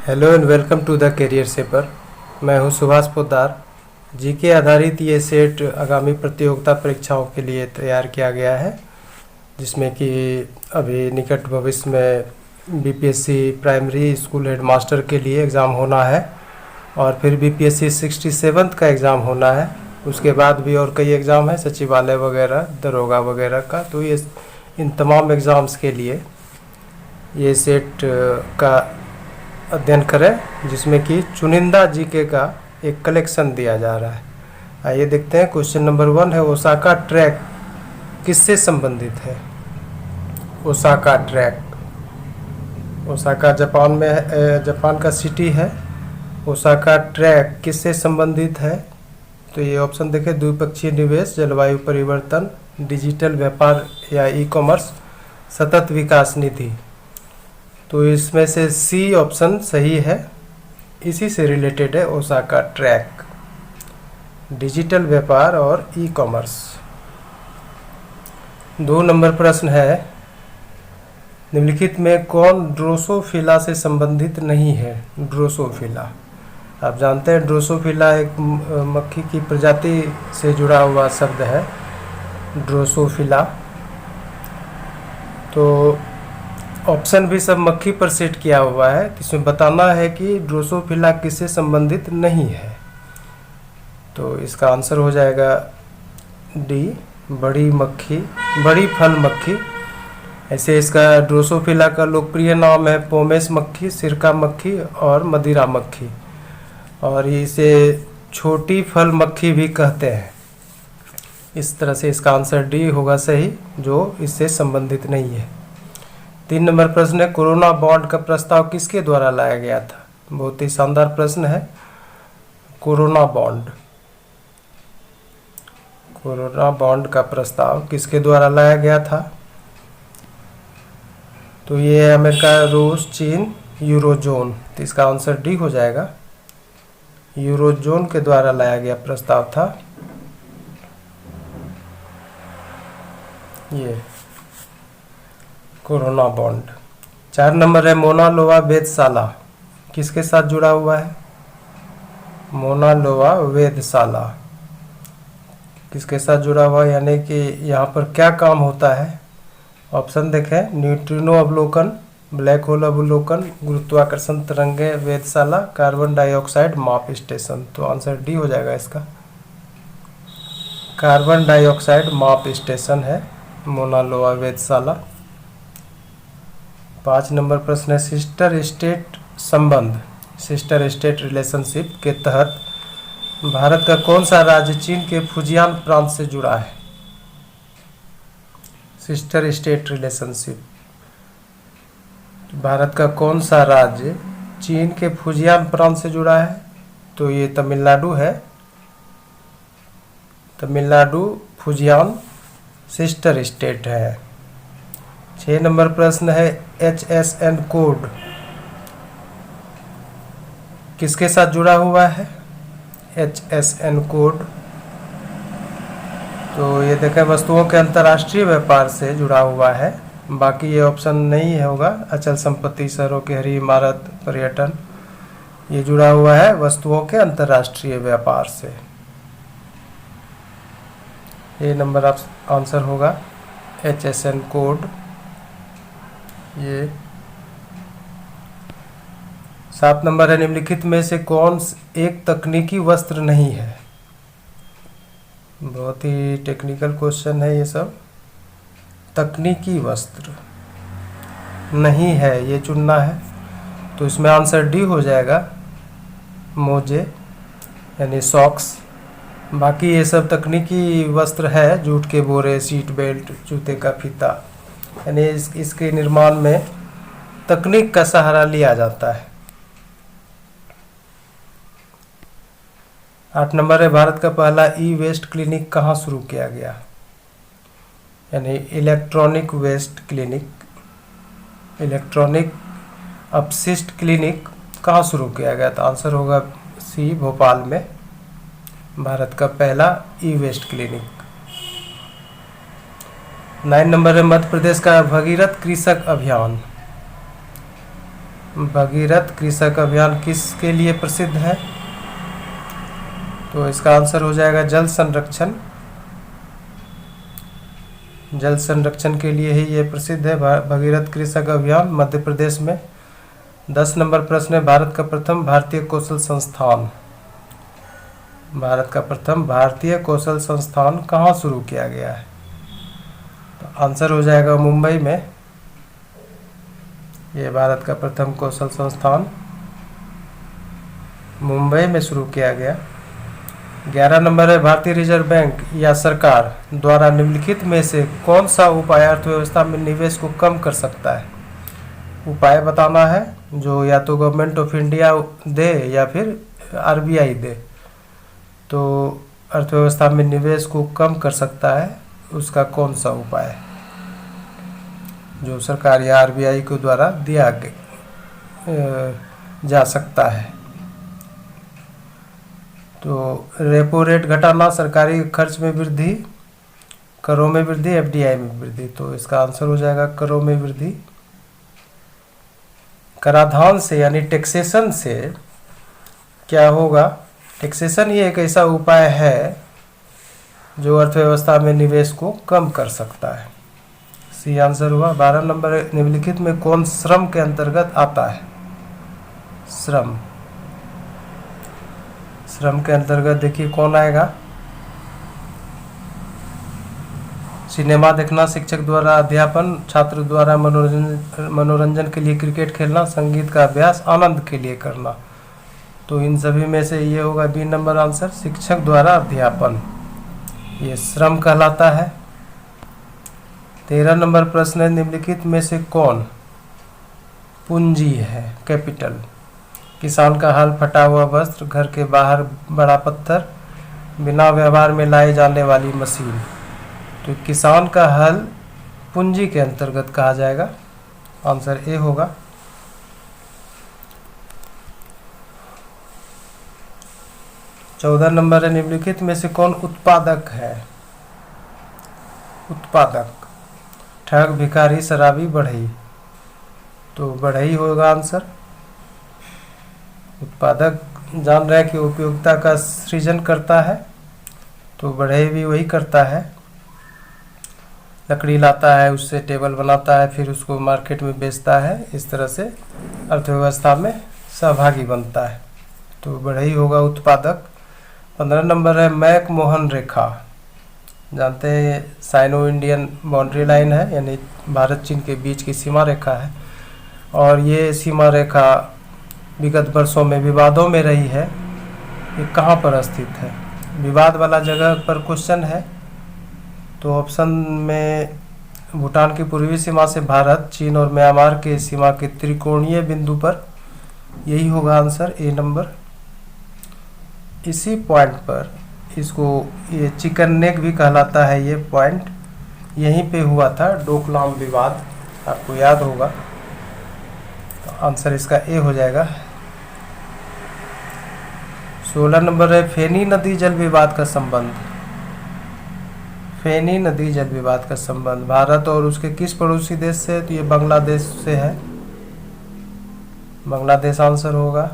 Hello and welcome to the career shaper. मैं हूं Subhash Poddar. GK आधारित ये सेट आगामी प्रतियोगिता परीक्षाओं के लिए तैयार किया गया है, जिसमें कि अभी निकट भविष्य में बीपीएससी प्राइमरी स्कूल हेडमास्टर के लिए एग्ज़ाम होना है और फिर बीपीएससी 67th का एग्ज़ाम होना है। उसके बाद भी और कई एग्ज़ाम हैं, सचिवालय वगैरह, दरोगा वगैरह का। तो ये इन तमाम एग्ज़ाम्स के लिए ये सेट का अध्ययन करें, जिसमें कि चुनिंदा जीके का एक कलेक्शन दिया जा रहा है। आइए देखते हैं। क्वेश्चन नंबर 1 है, ओसाका ट्रैक किससे संबंधित है? ओसाका ट्रैक, ओसाका जापान में है, जापान का सिटी है। ओसाका ट्रैक किससे संबंधित है? तो ये ऑप्शन देखें, द्विपक्षीय निवेश, जलवायु परिवर्तन, डिजिटल व्यापार या ई कॉमर्स, सतत विकास निधि। तो इसमें से सी ऑप्शन सही है, इसी से रिलेटेड है ओसाका ट्रैक, डिजिटल व्यापार और ई कॉमर्स। 2 नंबर प्रश्न है, निम्नलिखित में कौन ड्रोसोफिला से संबंधित नहीं है? ड्रोसोफिला, आप जानते हैं ड्रोसोफिला एक मक्खी की प्रजाति से जुड़ा हुआ शब्द है, ड्रोसोफिला। तो ऑप्शन भी सब मक्खी पर सेट किया हुआ है, इसमें बताना है कि ड्रोसोफिला किससे संबंधित नहीं है। तो इसका आंसर हो जाएगा डी, बड़ी मक्खी, बड़ी फल मक्खी। ऐसे इसका ड्रोसोफिला का लोकप्रिय नाम है पोमेस मक्खी, सिरका मक्खी और मदिरा मक्खी, और इसे छोटी फल मक्खी भी कहते हैं। इस तरह से इसका आंसर डी होगा सही, जो इससे संबंधित नहीं है। 3 नंबर प्रश्न है, कोरोना बॉन्ड का प्रस्ताव किसके द्वारा लाया गया था? बहुत ही शानदार प्रश्न है। कोरोना बॉन्ड, कोरोना बॉन्ड का प्रस्ताव किसके द्वारा लाया गया था? तो ये है अमेरिका, रूस, चीन, यूरोजोन। तो इसका आंसर डी हो जाएगा, यूरोजोन के द्वारा लाया गया प्रस्ताव था ये कोरोना बॉन्ड। 4 नंबर है, मोना लोआ वेधशाला किसके साथ जुड़ा हुआ है? मोना लोआ वेधशाला किसके साथ जुड़ा हुआ है, यानी कि यहाँ पर क्या काम होता है? ऑप्शन देखें, न्यूट्रिनो अवलोकन, ब्लैक होल अवलोकन, गुरुत्वाकर्षण तरंगे वेधशाला, कार्बन डाइऑक्साइड माप स्टेशन। तो आंसर डी हो जाएगा इसका, कार्बन डाइऑक्साइड माप स्टेशन है मोना लोआ वेधशाला। 5 नंबर प्रश्न है, सिस्टर स्टेट संबंध, सिस्टर स्टेट रिलेशनशिप के तहत भारत का कौन सा राज्य चीन के फुजियान प्रांत से जुड़ा है? सिस्टर स्टेट रिलेशनशिप, भारत का कौन सा राज्य चीन के फुजियान प्रांत से जुड़ा है? तो ये तमिलनाडु है, तमिलनाडु फुजियान सिस्टर स्टेट है। 6 नंबर प्रश्न है, HSN कोड किसके साथ जुड़ा हुआ है? HSN कोड, तो ये देखें, वस्तुओं के अंतर्राष्ट्रीय व्यापार से जुड़ा हुआ है। बाकी ये ऑप्शन नहीं होगा, अचल संपत्ति, शहरों की हरी इमारत, पर्यटन, ये जुड़ा हुआ है वस्तुओं के अंतर्राष्ट्रीय व्यापार से। ये नंबर आप आंसर होगा HSN कोड। ये 7 नंबर है, निम्नलिखित में से कौन एक तकनीकी वस्त्र नहीं है? बहुत ही टेक्निकल क्वेश्चन है ये सब। तकनीकी वस्त्र नहीं है, ये चुनना है। तो इसमें आंसर डी हो जाएगा, मोजे यानी सॉक्स। बाकी ये सब तकनीकी वस्त्र है, जूट के बोरे, सीट बेल्ट, जूते का फीता, यानी इसके निर्माण में तकनीक का सहारा लिया जाता है। 8 नंबर है, भारत का पहला ई वेस्ट क्लिनिक कहाँ शुरू किया गया? यानी इलेक्ट्रॉनिक वेस्ट क्लिनिक, इलेक्ट्रॉनिक अपशिष्ट क्लिनिक कहाँ शुरू किया गया? तो आंसर होगा सी, भोपाल में भारत का पहला ई वेस्ट क्लिनिक। 9 नंबर है, मध्य प्रदेश का भगीरथ कृषक अभियान भगीरथ कृषक अभियान किसके लिए प्रसिद्ध है? तो इसका आंसर हो जाएगा जल संरक्षण। जल संरक्षण के लिए ही ये प्रसिद्ध है भगीरथ कृषक अभियान, मध्य प्रदेश में। 10 नंबर प्रश्न है, भारत का प्रथम भारतीय कौशल संस्थान। भारत का प्रथम भारतीय कौशल संस्थान कहाँ शुरू किया गया है? तो आंसर हो जाएगा मुंबई में। ये भारत का प्रथम कौशल संस्थान मुंबई में शुरू किया गया। 11 नंबर है, भारतीय रिजर्व बैंक या सरकार द्वारा निम्नलिखित में से कौन सा उपाय अर्थव्यवस्था में निवेश को कम कर सकता है? उपाय बताना है जो या तो गवर्नमेंट ऑफ इंडिया दे या फिर आरबीआई दे। तो अर्थव्यवस्था में निवेश को कम कर सकता है, उसका कौन सा उपाय है जो सरकार या आरबीआई के द्वारा दिया जा सकता है? तो रेपो रेट घटाना, सरकारी खर्च में वृद्धि, करों में वृद्धि, एफडीआई में वृद्धि। तो इसका आंसर हो जाएगा करों में वृद्धि। कराधान से यानी टैक्सेशन से क्या होगा? टैक्सेशन ही एक ऐसा उपाय है जो अर्थव्यवस्था में निवेश को कम कर सकता है। सी आंसर हुआ। 12 नंबर, निम्नलिखित में कौन श्रम के अंतर्गत आता है? श्रम, श्रम के अंतर्गत देखिए कौन आएगा? सिनेमा देखना, शिक्षक द्वारा अध्यापन, छात्र द्वारा मनोरंजन के लिए क्रिकेट खेलना, संगीत का अभ्यास, आनंद के लिए करना। तो इन सभी में से ये होगा बी नंबर आंसर, शिक्षक द्वारा अध्यापन, ये श्रम कहलाता है। 13 नंबर प्रश्न है, निम्नलिखित में से कौन पूंजी है? कैपिटल। किसान का हल, फटा हुआ वस्त्र, घर के बाहर बड़ा पत्थर, बिना व्यवहार में लाई जाने वाली मशीन। तो किसान का हल पूंजी के अंतर्गत कहा जाएगा, आंसर ए होगा। 14 नंबर है, निम्नलिखित में से कौन उत्पादक है? उत्पादक, ठग, भिखारी, शराबी, बढ़ई। तो बढ़ई होगा आंसर। उत्पादक जान रहे हैं कि उपयोगिता का सृजन करता है, तो बढ़ई भी वही करता है। लकड़ी लाता है, उससे टेबल बनाता है, फिर उसको मार्केट में बेचता है, इस तरह से अर्थव्यवस्था में सहभागी बनता है। तो बढ़ई होगा उत्पादक। 15 नंबर है, मैक मोहन रेखा। जानते हैं साइनो इंडियन बाउंड्री लाइन है, यानी भारत चीन के बीच की सीमा रेखा है। और ये सीमा रेखा विगत वर्षों में विवादों में रही है। ये कहाँ पर स्थित है? विवाद वाला जगह पर क्वेश्चन है। तो ऑप्शन में भूटान की पूर्वी सीमा से भारत, चीन और म्यांमार के सीमा के त्रिकोणीय बिंदु पर, यही होगा आंसर, ए नंबर। इसी पॉइंट पर इसको ये चिकन नेक भी कहलाता है। ये पॉइंट यहीं पे हुआ था डोकलाम विवाद, आपको याद होगा। तो आंसर इसका ए हो जाएगा। 16 नंबर है, फेनी नदी जल विवाद का संबंध। फेनी नदी जल विवाद का संबंध भारत और उसके किस पड़ोसी देश से? तो ये बांग्लादेश से है, बांग्लादेश आंसर होगा।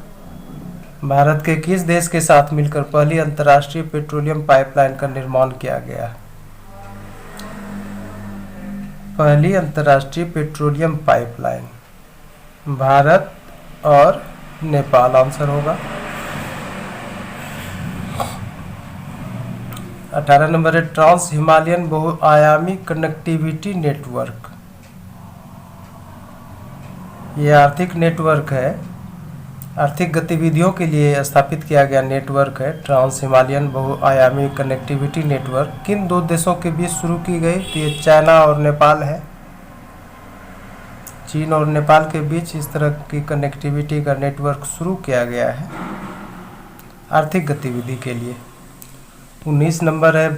भारत के किस देश के साथ मिलकर पहली अंतर्राष्ट्रीय पेट्रोलियम पाइपलाइन का निर्माण किया गया? पहली अंतर्राष्ट्रीय पेट्रोलियम पाइपलाइन भारत और नेपाल आंसर होगा। 18 नंबर है, ट्रांस हिमालयन बहुआयामी कनेक्टिविटी नेटवर्क। ये आर्थिक नेटवर्क है, आर्थिक गतिविधियों के लिए स्थापित किया गया नेटवर्क है। ट्रांस हिमालयन बहुआयामी कनेक्टिविटी नेटवर्क किन दो देशों के बीच शुरू की गई? तो ये चाइना और नेपाल है। चीन और नेपाल के बीच इस तरह की कनेक्टिविटी का नेटवर्क शुरू किया गया है आर्थिक गतिविधि के लिए। 19 नंबर है,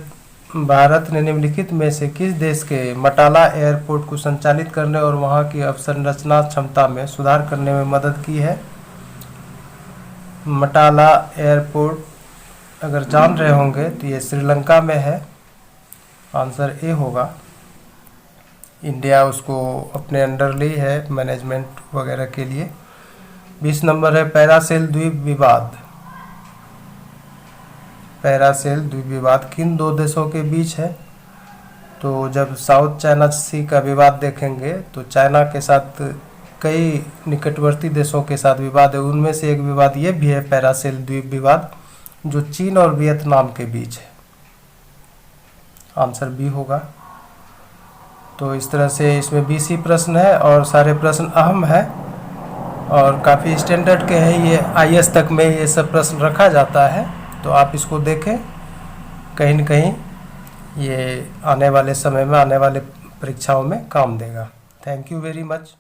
भारत ने निम्नलिखित में से किस देश के मटाला एयरपोर्ट को संचालित करने और वहां की अवसंरचना क्षमता में सुधार करने में मदद की है? मटाला एयरपोर्ट अगर जान रहे होंगे तो ये श्रीलंका में है, आंसर ए होगा। इंडिया उसको अपने अंडर ली है मैनेजमेंट वगैरह के लिए। 20 नंबर है पैरासेल द्वीप विवाद। पैरासेल द्वीप विवाद किन दो देशों के बीच है? तो जब साउथ चाइना सी का विवाद देखेंगे तो चाइना के साथ कई निकटवर्ती देशों के साथ विवाद है। उनमें से एक विवाद ये भी है पैरासेल द्वीप विवाद, जो चीन और वियतनाम के बीच है। आंसर बी होगा। तो इस तरह से इसमें 20 ही प्रश्न है और सारे प्रश्न अहम है और काफ़ी स्टैंडर्ड के हैं। ये IAS तक में ये सब प्रश्न रखा जाता है, तो आप इसको देखें, कहीं न कहीं ये आने वाले समय में आने वाले परीक्षाओं में काम देगा। Thank you very much.